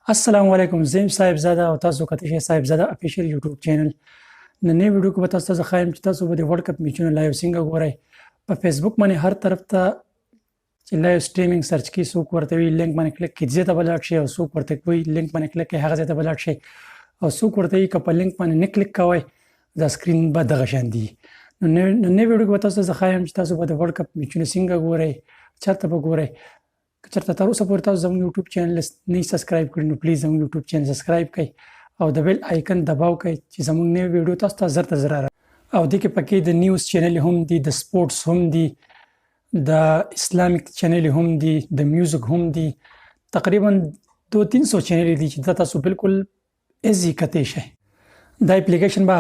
السلام علیکم زم صاحب زاده او تاسو کته شي صاحب زاده افیشل یوټیوب چینل نن نوی ویډیو کې تاسو ته خایم چې تاسو به د ورلد کپ میچونه لایو څنګه ګورئ په فیسبوک باندې هر طرف ته چې لایو سټریمینګ سرچ کې سو ورته وی لینک باندې کلیک کړئ ځته بلټ شي او سو ورته وی لینک باندې کلیک کړئ هغه ځته بلټ شي او سو ورته وی کپ لینک باندې نه کلیک کوئ دا سکرین به دغه شان دی نو نوی ویډیو کې تاسو ته خایم چې تاسو به د ورلد کپ میچونه څنګه ګورئ چرته به ګورئ چرته تر اوسه پورې تاسو زموږ یوټیوب چینل نه سبسکرایب کړئ نو پلیز زموږ یوټیوب چینل سبسکرایب کړئ او د بیل آیکن دباو کړئ چې زموږ نوی ویډیو تاسو ته زر او د کې پکې د نیوز چینل هم دي د سپورتس هم دي د اسلامیک چینل هم دي د میوزیک هم دي تقریبا 200-300 چینل دي چې تاسو بالکل ایزی کته شي دا اپلیکیشن به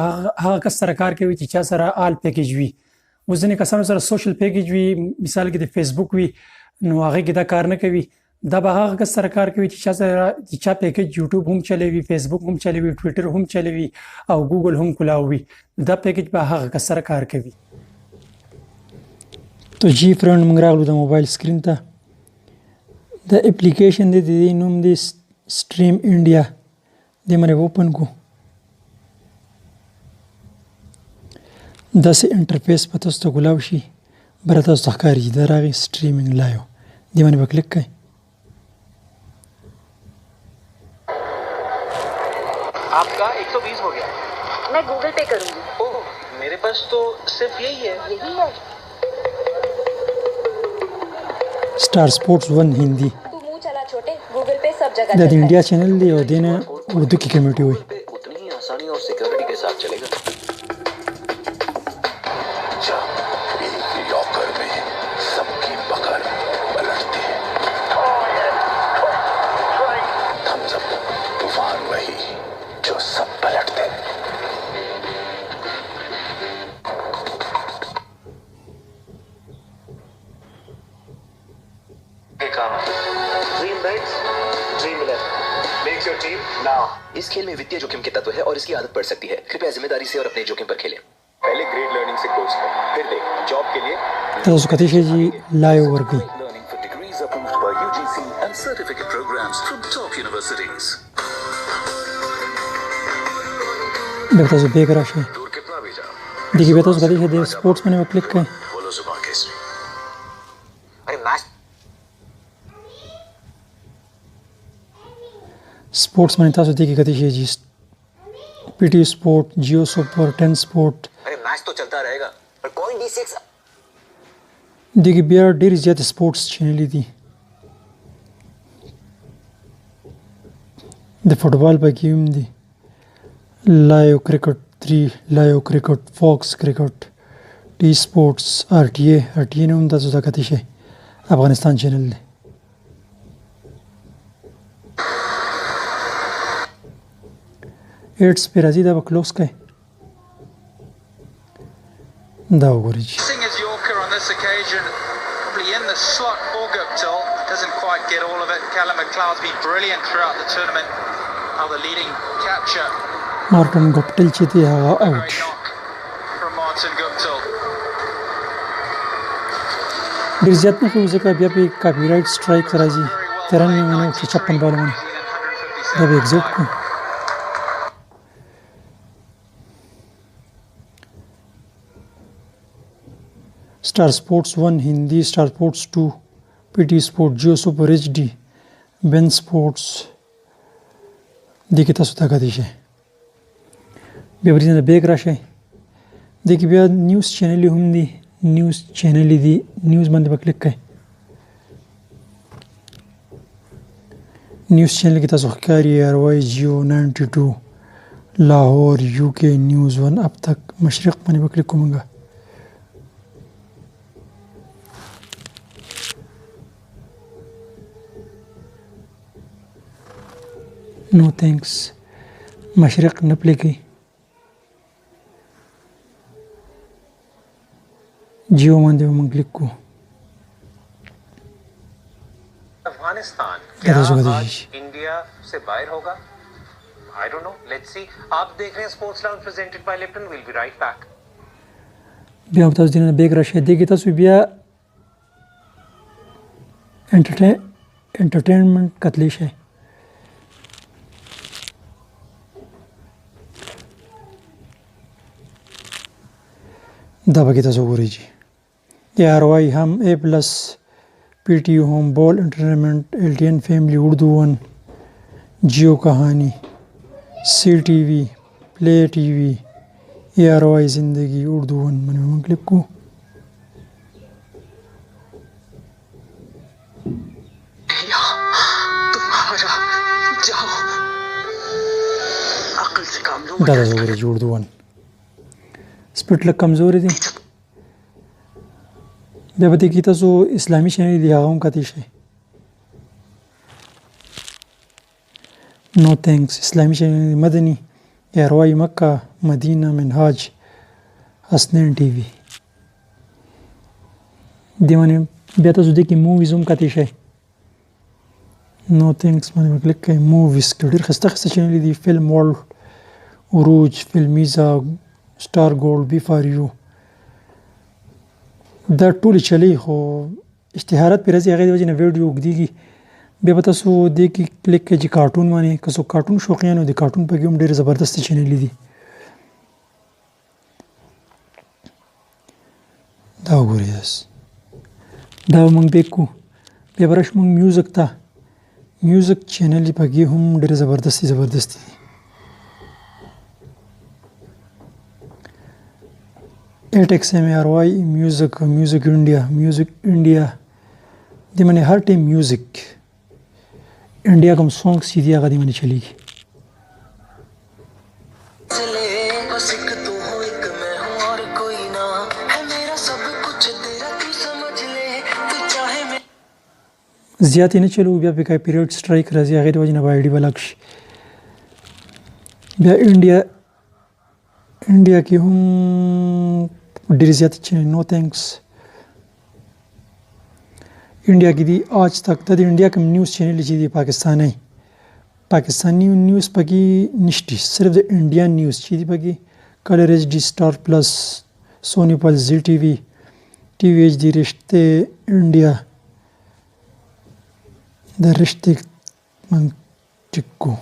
هغه کس سره کار کوي چې چا سره آل پیکیج وي وزنه کسانو سره سوشل پیکیج وي مثال کې د فیسبوک وي نو هغه کې دا کار نه کوي دا به هغه کس سره کار کوي چې چا پیکیج یوټیوب هم چلوي فیسبوک هم چلوي ټوئیټر هم چلوي او ګوګل هم کلاوي دا پیکیج به هغه کس سره کار کوي تو جی فرند موږ راغلو د موبایل سکرین ته د اپلیکیشن د دې نوم دی سټریم انډیا د مې اوپن کو دا سه انټرفیس پته ست ګلاو شي برته ځخکاری دا راغی سټریمینګ لایو دی باندې کلیک کړئ आपका 120 हो गया मैं गूगल पे करूंगी ओह मेरे पास तो सिर्फ यही है स्टार स्पोर्ट्स 1 हिंदी तू मुंह चला छोटे गूगल पे सब जगह د इंडिया चैनल دی او دینه اردو کی کمیټي وي उतनी ही आसानी और सिक्योरिटी के साथ चलेगा लॉकर में सबकी पकड़ पलटती है थम्स अप तूफान वही जो सब पलटते dream rights dream 11 makes your team now इस खेल में वित्तीय जोखिम के तत्व है और इसकी आदत पड़ सकती है कृपया जिम्मेदारी से और अपने जोखिम पर खेलें पहले ग्रेड लर्निंग से कोर्स कर फिर देख जॉब के लिए تاسو کته شي لایو ورګي learning for degrees approved by UGC and certificate programs from top universities د تاسو بیگ راشي दूर कितना भी जाओ دغه به تاسو کته شي د سپورتس باندې کلیک کړئ बोलो जुबान केसरी अरे मैच سپورتس باندې تاسو دغه کته شي پی ټی سپورت جیو سپور 10 سپورت अरे मैच तो चलता रहेगा पर coin D6 دغه بیا ډیر زیات سپورتس چینل دي د فوټبال پکې هم دي لایو کرکټ 3 لایو کرکټ فوکس کرکټ ټي سپورتس آر ټي اي نوم تاسو ته کته شي افغانستان چینل دی ایټس پر ازي دا کلوز کړئ دا وګورئ As Yorker on this occasion, probably in the slot for Guptill, doesn't quite get all of it. Callum McLeod's been brilliant throughout the tournament. Now the leading catcher, مارټن ګپټل چې دی هغه great اوټ knock from Martin Guptill. ډیر زیات نه کوي ځکه بیا په کاپی رائټ سټرایک راځي 93 بال باندې دا به ایگزیټ کو star sports 1 Hindi star sports 2 PT sport Geo super HD beIN sports देखिए تاسو ته کدي شي بیا ورته بیگ راشه देखिए بیا نیوز چینل هم دي نیوز چینل دي نیوز باندې کلیک کړئ نیوز چینل کې تاسو ښکاری ار واي جیو 92 لاهور یو کے نیوز 1 اب تک مشرق باندې کلیک کومګه نو تھینکس مشرق نه پلیږي جیو باندې موږ کلیک کو अफगानिस्तान क्या आज इंडिया से बाहर होगा I don't know let's see आप देख रहे हैं sports lounge presented by Lipton will be right back بیا تاسو دینه بیگ راشه دیږي تاسو بیا انټرټینمنت کتلی شي دا پکې تاسو ګورئ جی ARY هم A پلس PTU ہوم بال انٹرٹینمنٹ LTN فیملی اردو 1 جیو کہانی CTV پلے TV ARY زندگی اردو 1 میں نے کلک کو دا تاسو ګورئ جی اردو 1 سپیډ لږ کمزوري دی بیا به دې کې تاسو اسلامي چینل دی هغه هم کتلی شئ نو تھینکس اسلامي چینل مدني ARY مکه مدینه منهاج حسنین TV دې باندې بیا تاسو دې کې موویز هم کتلی شئ نو تھینکس باندې کلیک کړئ موویز کې ډېر ښایسته ښایسته چینل دي فلم ورلډ عروج فلمیزا سٹار گولڈ بی فار یو دا ټول چلی خو اشتهارات پر راځي هغه د وجه نه ویډیو وګديږي بیا به تاسو دې کې کلیک کړئ چې کارټون باندې که څوک کارټون شوقیان او د کارټون په کې هم ډېر زبردست چینل دي دا وګورئ دا موږ بیکو بیا برش موږ میوزک ته میوزک چینل په کې هم ډېر زبردست دي ARY میوزک انډیا د منه هر ټیم میوزک انډیا کوم سونګ سیدی هغه د منه چلیږي زیات نه چلو بیا په کاپی رایټ سټرایک راځي هغه د وجه نه وایډي بلاک شي بیا انډیا کې هم ډېر زیات چینل نو تھینکس انډیا کې دی آج تک د انډیا کوم نیوز چینل چې دی پاکستانی نیوز پکې نشته صرف د انډیا نیوز چې دی پکې کلر HD سٹار پلس سونی پل زی TV HD رشته انډیا د رشته من ټکو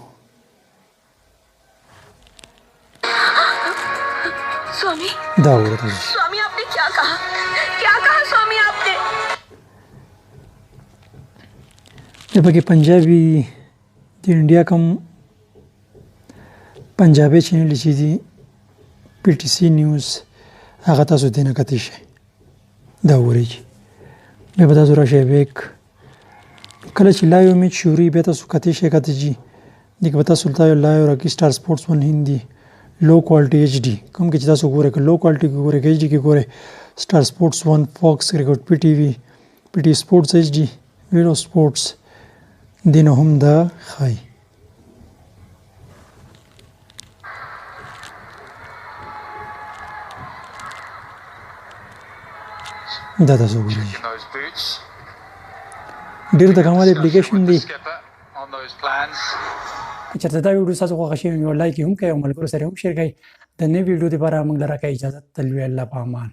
دا ورته स्वामी आपने क्या कहा स्वामी आपने د پکې پنجابي د انډیا کوم پنجابي چینل چې دي PTC نیوز هغه تاسو دې نه کتلی شئ دا وګورئ بیا به تاسو راشئ بیک کله چې لایو میچ شروع بیا تاسو کتلی شئ جی دغه به تاسو ته لایو راکي سٹار سپورټس 1 هندي لو کوالټي HD کوم کې چې تاسو ګورئ لو کوالټي کې ګورئ HD کې ګورئ سٹار سپورټس 1 فاکس کرکټ PTV PT سپورټس HD ویلو سپورټس دینه هم دا خای دا تاسو ګورئ ډېر د کمال اپلیکیشن دی چېرته دا ویډیو تاسو خوښ شوی نو لایک یې هم کړئ او ملګرو سره هم شیر کړئ د نوې ویډیو لپاره موږ لره اجازه تلوي الله په امان